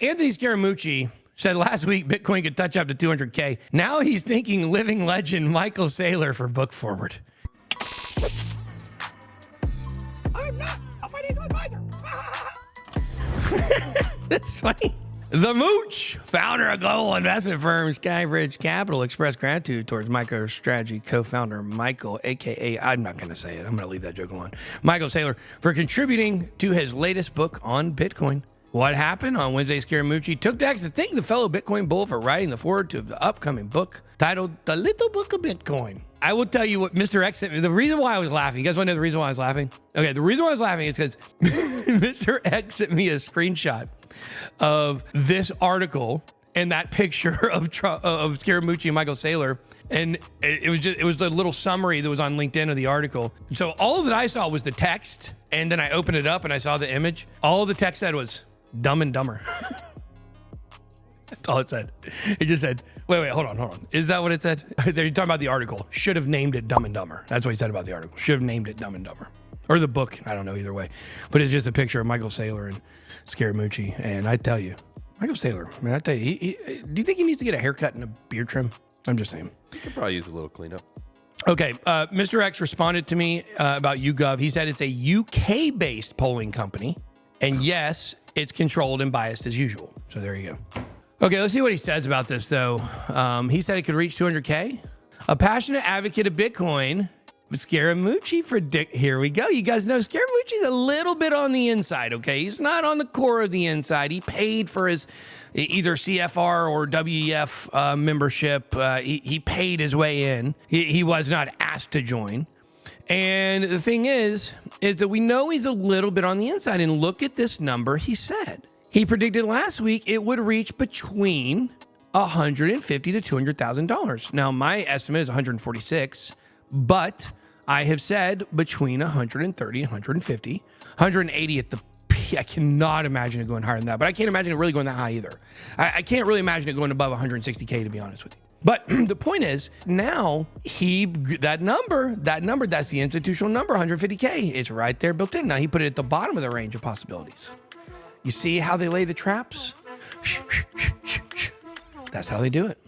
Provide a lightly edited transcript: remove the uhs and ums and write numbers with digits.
Anthony Scaramucci said last week Bitcoin could touch up to 200K. Now he's thinking living legend Michael Saylor for book forward. I'm not a financial advisor. That's funny. The Mooch, founder of global investment firm Skybridge Capital, expressed gratitude towards MicroStrategy co-founder Michael, a.k.a. I'm not going to say it. I'm going to leave that joke alone. Michael Saylor, for contributing to his latest book on Bitcoin. What happened on Wednesday? Scaramucci took to X to thank the fellow Bitcoin bull for writing the foreword to the upcoming book titled The Little Book of Bitcoin. I will tell you what Mr. X sent me. The reason why I was laughing, you guys want to know the reason why I was laughing? Okay, the reason why I was laughing is because Mr. X sent me a screenshot of this article and that picture of Scaramucci and Michael Saylor. And it was the little summary that was on LinkedIn of the article. So all that I saw was the text, and then I opened it up and I saw the image. All the text said was Dumb and Dumber. That's all it said. It just said, wait, hold on. Is that what it said? They're talking about the article. Should have named it Dumb and Dumber. That's what he said about the article. Should have named it Dumb and Dumber. Or the book. I don't know, either way. But it's just a picture of Michael Saylor and Scaramucci. And I tell you, Michael Saylor, man, I tell you, do you think he needs to get a haircut and a beard trim? I'm just saying. You could probably use a little cleanup. Okay, Mr. X responded to me about YouGov. He said it's a UK-based polling company. And yes, it's controlled and biased as usual. So there you go. Okay, let's see what he says about this, though. He said it could reach 200K. A passionate advocate of Bitcoin, Scaramucci here we go. You guys know Scaramucci's a little bit on the inside, okay? He's not on the core of the inside. He paid for his either CFR or WEF membership. He paid his way in. He was not asked to join. And the thing is that we know he's a little bit on the inside. And look at this number he said. He predicted last week it would reach between $150,000 to $200,000. Now, my estimate is 146, but I have said between 130 and 150, 180 at the peak. I cannot imagine it going higher than that, but I can't imagine it really going that high either. I can't really imagine it going above 160K, to be honest with you. But the point is, now that number, that's the institutional number, 150K. It's right there built in. Now he put it at the bottom of the range of possibilities. You see how they lay the traps? That's how they do it.